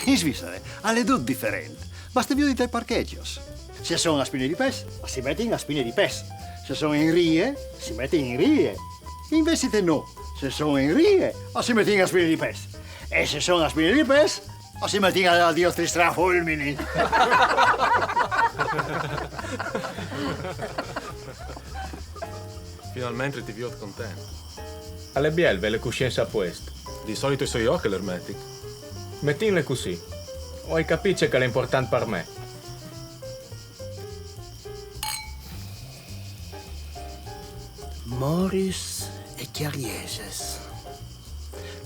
In Svizzera, alle due differenti. Basta vedere dai parcheggios. Se sono a spine di pes, si mette a spine di pes. Se sono in rie, si mette in rie. Invece no. Se sono in rie, si mette a spine di pes. E se sono a spine di pes, si mette a Dio strafulmini. Finalmente ti vedo contento. Alle bielve le coscienze a posto. Di solito so io che le metti. Mettinle così. Vuoi capisce che è importante per me. Morris e Chiarieses.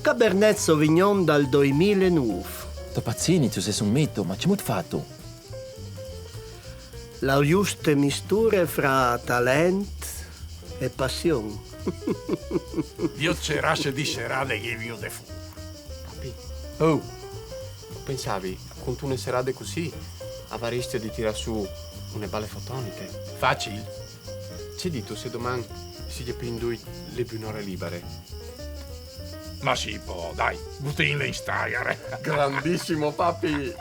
Cabernet Sauvignon dal 2009. Tu pazzini, tu sei un mito, ma ci hai fatto? La giusta mistura fra talent e passione. Dio c'erasse di serate che io de fu. Papi. Oh, pensavi, con tu ne serate così, avresti di tirare su une balle fotoniche. Facile. C'è dito se domani si gli pindui le bunore libere. Ma si può, dai, buttinle in stagare. Grandissimo, papi.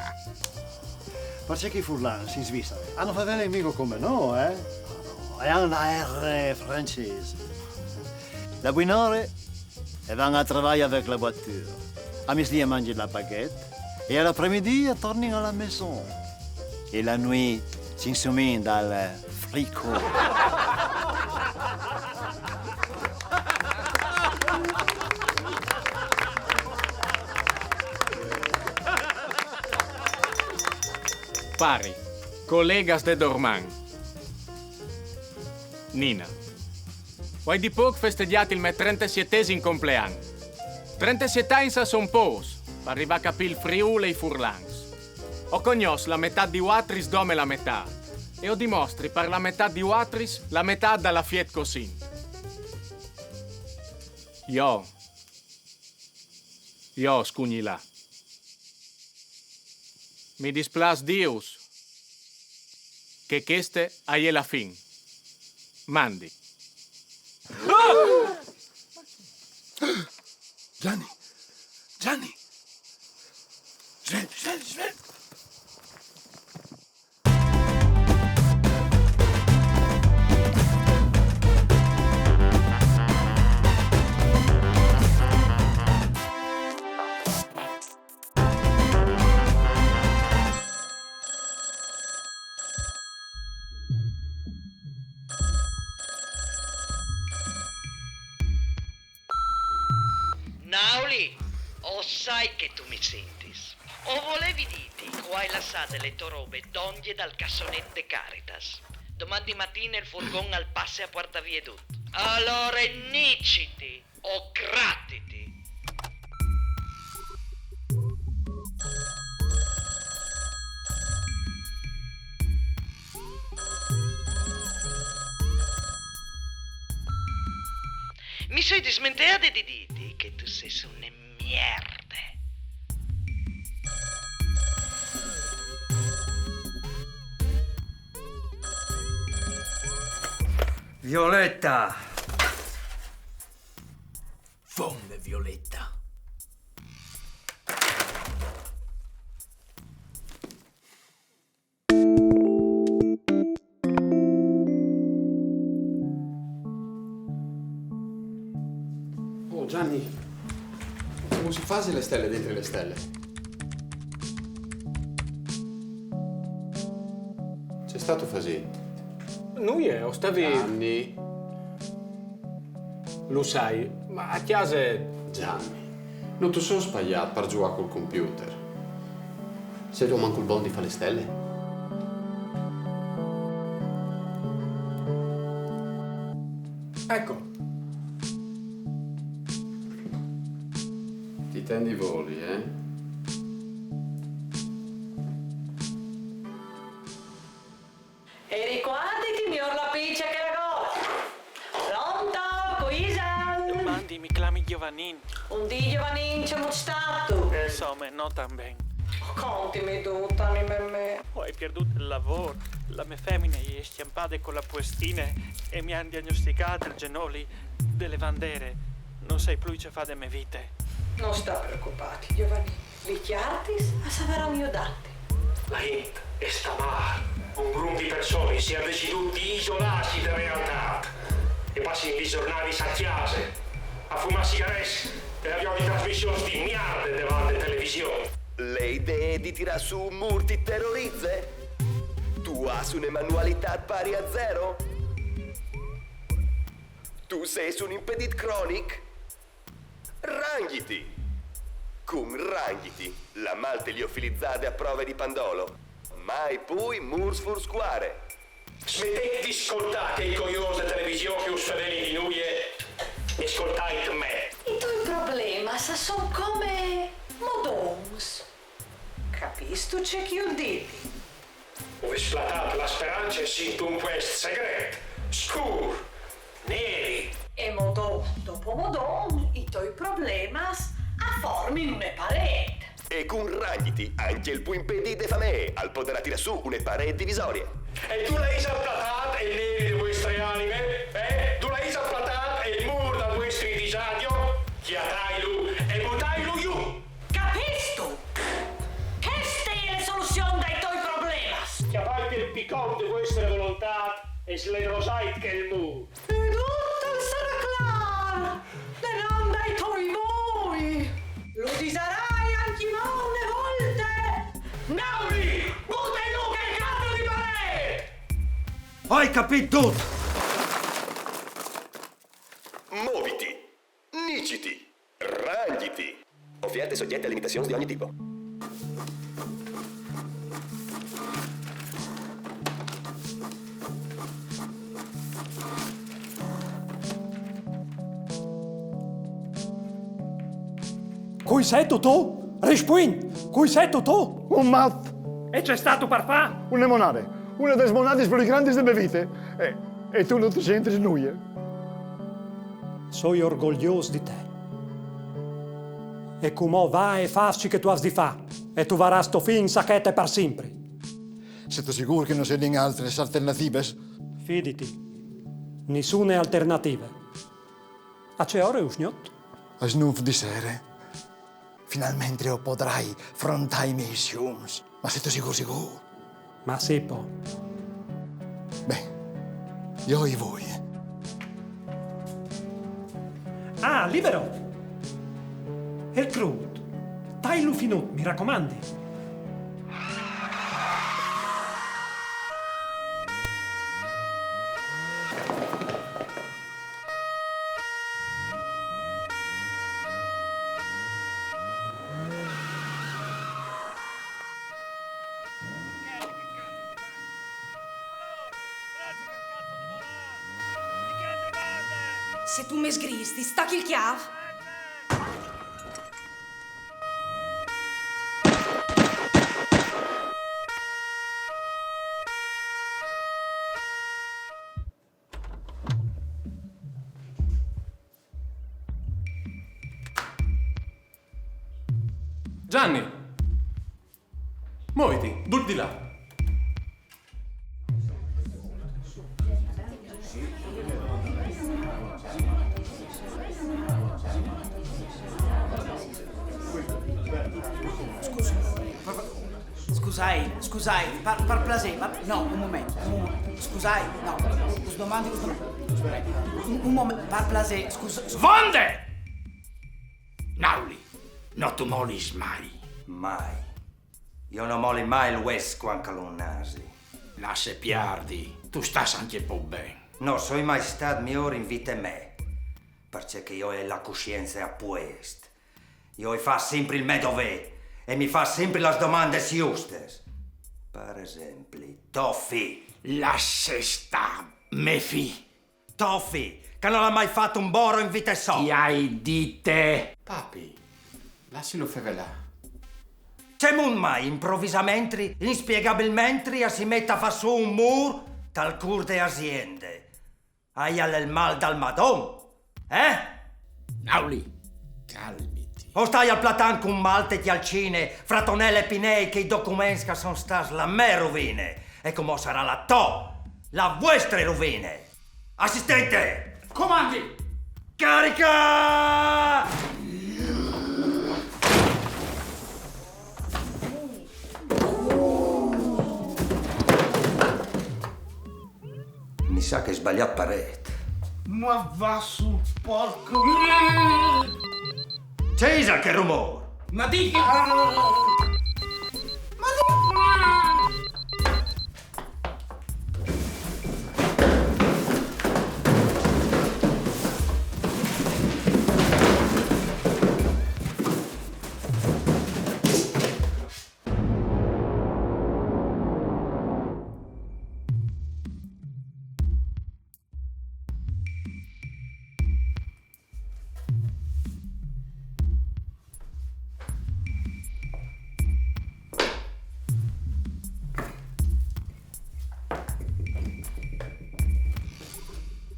Perché i furlans in Svizzera hanno fatto un amico come no, eh? E hanno la R francese. La buonore e vanno a lavorare avec la voiture. A midi mangent la baguette et à l'après-midi tornano à la maison. Et la nuit s'insomment dans le fricot. Pari, collegas de Dorman. Nina. Vuoi di poco festeggiati il mio 37esimo compleanno. 37 anni son pos, per arrivare a capire il Friuli e i Furlans. Ho cognos la metà di Watris dome la metà. E ho dimostri per la metà di Watris la metà dalla Fiat Cosin. Io scugni là. Mi displas Dius che queste hai la fin. Mandi. Gianni! Svegli! Nauli, o sai che tu mi sentis? O volevi dirti che hai lasciato le tue robe d'onghie dal cassonetto de Caritas? Domani mattina il furgone al passe a Porta Viedut. Allora niciti o grattiti. Mi sei dismenteata di dirti che tu sei una mierda. Violetta! Fonde Violetta. Oh, Gianni, come si fa se le stelle dentro le stelle? C'è stato così? Noi stavi... Gianni. Lo sai, ma a chiesa... Gianni, non ti sono sbagliato per giocare col computer. Se tu manco il bondi fa le stelle? Ecco. Ti tendi i voli, eh? E ricordati, miglior la piccia che la gola. Pronto, Guisa? Mandi, mi chiami Giovannin. Un di Giovannin c'è stato. Insomma, non tan bene. Contimi tutto, anima a me. Ho perduto il lavoro. La mia femmina è schiampata con la puestina e mi hanno diagnosticato il genoli delle bandere. Non sai più ce fa delle mie vite. Non sta preoccupati, Giovanni. Lichiartis a saveran iodati. La gente sta male. Un gruppo di persone si è deciso di isolarsi dalla realtà e passano i giornali a chiesa a fumare sigarette e abbiamo di trasmissioni di miliardi davanti alla televisione. Le idee di tirare su un muro ti terrorizze? Tu hai una manualità pari a 0? Tu sei un impedit cronic? Ranghiti! Cum ranghiti, la malte liofilizzate a prove di pandolo. Mai poi murs fur square. Smettete di ascoltare i coglioni della televisione che usano di noi e ascoltate me. I tuoi problemi sono come modons. Capisci c'è chi uditi? Ho sflattato la speranza e sento un quest segreto, scuro, neri. E modon dopo modon, i tuoi problemi formano una parete. E con ranghiti anche il può impedire fa me al poter tirare su una parete divisorie. E tu l'hai splattata e neri di vostre anime? Tu l'hai splattata e il muro da vostri disagio? Chiatailu e buttailu giù! Capisci? Questa è la soluzione dei tuoi problemi. Chiamate il picon di vostre volontà e slerosite che è il muro. E tutto sarà chiaro. Le non dei tuoi voi. Lo disarai anche molte volte. Nauri! Butta in luce il cazzo di parete! Hai capito tutto! Muoviti, niciti, ranghiti. Offerte soggette a limitazioni di ogni tipo. Cui sei tu? Rispondi! Cui sei tu? Un mat! E c'è stato per fa? Un limonare! Una delle monadi più grandi delle vite! E tu non ti senti nulla? Sono orgoglioso di te. E come va e facci che tu has di fa. E tu varrà sto fin sacchette per sempre. Siete sicuri che non ci sono altre alternative? Fiditi. Nessune alternative. A che ora è usgnot? A snuf di sera. Finalmente io potrai affrontare i miei sciumi. Ma siete sicuro? Ma si può. Beh, io e voi. Ah, libero! E il crudo. Tailu finut, mi raccomandi. Se tu mi sgristi, stacchi il chiave. Gianni! Muoviti, dur di là. Scusai, par placer, no, un momento. Scusai, no, us domandi. Un momento, par placer, scusa. Svonde! Nauli, non tu molis mai. Mai. Io non moli mai il West quanto l'unasi. Lascia piardi, tu stas anche un po' bene. No, sono mai stato migliore in vita me. Perché io ho la coscienza a posto. Io fa sempre il mio dovere. E mi fa sempre le domande giuste. Per esempio, Toffi. Lascia sta, me fi. Toffi, che non ha mai fatto un boro in vita sua. Ti hai di te. Papi, lascialo fevelà. C'è mon mai improvvisamente, inspiegabilmente, si mette a fare su un muro tal cur de aziende. Hai il mal dal madon, Nauli, calmi. O stai al platan con Malte e Alcine, Fratonelle e Pinei, che i documenti che sono stati la mia rovine. E come sarà la vostra rovine. Assistente! Comandi! Carica! Mi sa che hai sbagliato parete. Ma va sul porco. Cesar, che rumore! Ma di che...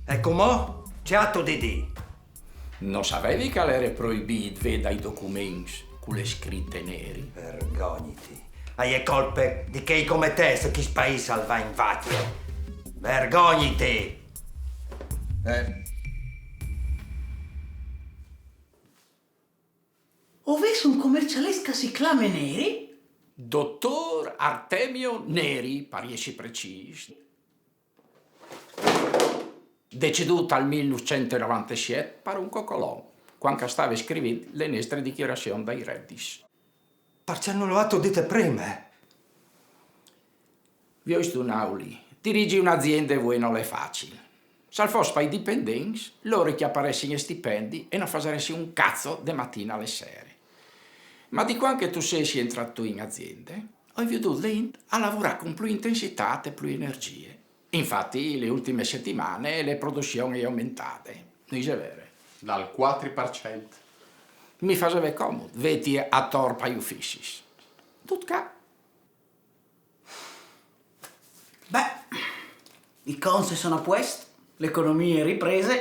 Ecco mo, c'è atto di dì. Non sapevi che era proibito vedere i documenti con le scritte neri? Vergognati. Hai colpe di chi come te se chi spaisa va in vacchia. Vergognati. Ov'è un commercialesca si chiama Neri? Dottor Artemio Neri, per essere precisi. Deceduto al 1997 per un coccolò, quando stava scrivendo le nostre dichiarazioni dai redditi. Perché non l'ho atto dite prima? Vi ho visto un'auli. Dirigi un'azienda e voi non le facili. Se fosse per i dipendenti, loro che apparescono stipendi e non facessero un cazzo de mattina alle sere. Ma di quando tu sei entrato in azienda, ho veduto lì a lavorare con più intensità e più energie. Infatti, le ultime settimane le produzioni sono aumentate. Non è vero? Dal 4%. Mi faceva comodo, vedi a torpa gli uffici. Tutto qua. Beh, i conti sono a posto, l'economia è ripresa,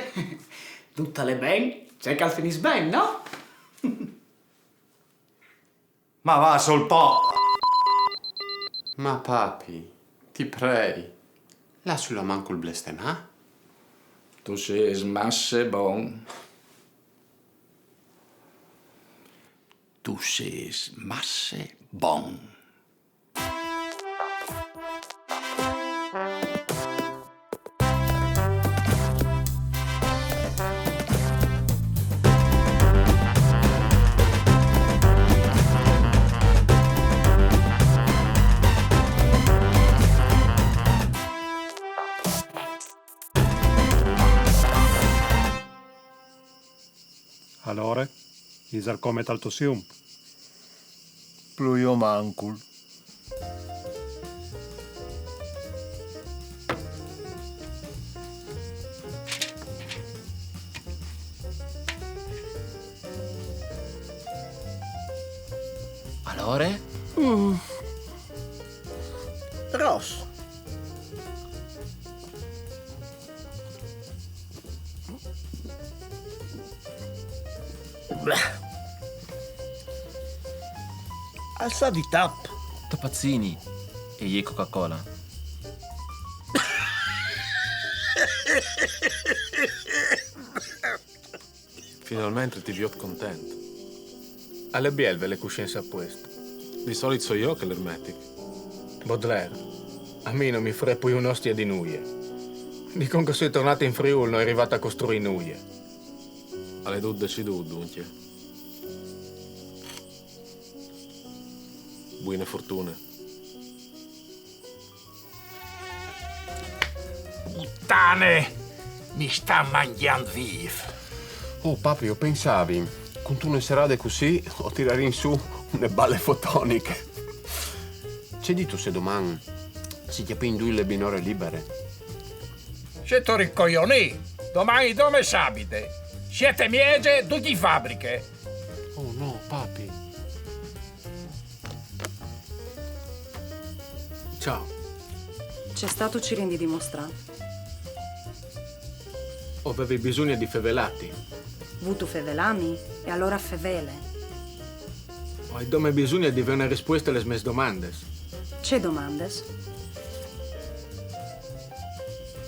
tutte le ben, c'è che al finis ben, no? Ma va sul po'. Ma papi, ti prego, lascialo manco il blestemà. Tu sei smasse bon. Tu sei smasse bon. Allora, isar come tal tosium? Pluio mancul. Allora? Ross. Alza di tap. Tapazzini e gli Coca-Cola. Finalmente ti vedo contento. Alle bielve le coscienze a posto. Di solito so io che l'ermetic. Baudelaire, a me non mi frega poi un'ostia di nuie. Dicono che sei tornato in Friuli, non è arrivato a costruire nuie. Alle dudde ci dunque. Buone fortune. Puttane! Mi sta mangiando vivo. Oh, papi, io pensavi, con tu ne serate così, o tirare in su une balle fotoniche. C'è dito se domani si chiapendo le binore libere? Siete ricoglioni? Domani dove sabite? Siete miege, tutti in fabbriche. Oh no, papi. Ciao. C'è stato ci rendi dimostrare. Avevi bisogno di fevelati. Vuto fevelami e allora fevele. Hai dome bisogno di avere una risposta alle mie domande. C'è domandes?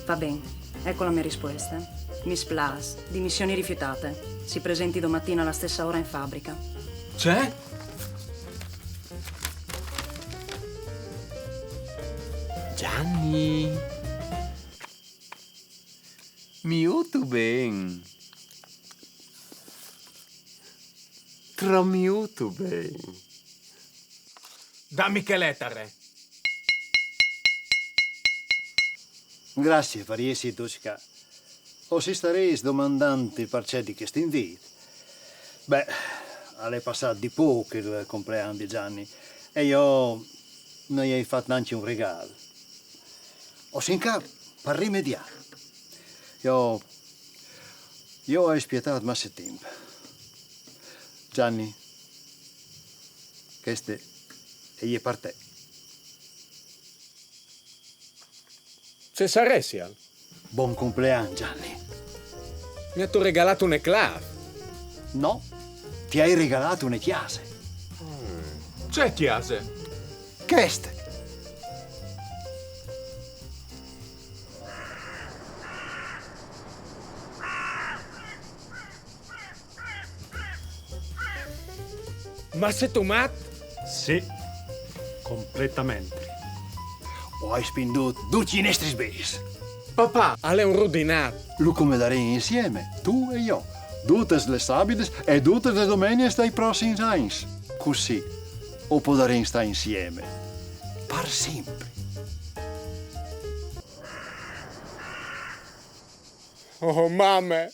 Va bene, ecco la mia risposta. Miss Blas, dimissioni rifiutate. Si presenti domattina alla stessa ora in fabbrica. C'è? Gianni. Miuto ben. Tramiuto ben. Dammi che lettere. Grazie, pariesi Dushka. O si stareis domandanti perché di questo invito. Beh, è passato di poco il compleanno di Gianni e io non gli ho fatto neanche un regalo. O sinca per rimediare. Io ho spietato massa tempo. Gianni, questo è per te. Se saresti al. Buon compleanno, Gianni. Mi ha tu regalato un eclav. No, ti hai regalato una chiave. C'è chiave? Queste. Ma sei tu matto? Sì, completamente. Ho spinduto 12 nostri sbesi. Papà, è un rudinato. Lo come daremo insieme, tu e io. Tutte le sabide e tutte le domeniche dei prossimi anni. Così, o potremo stare insieme. Per sempre. Oh, mamme.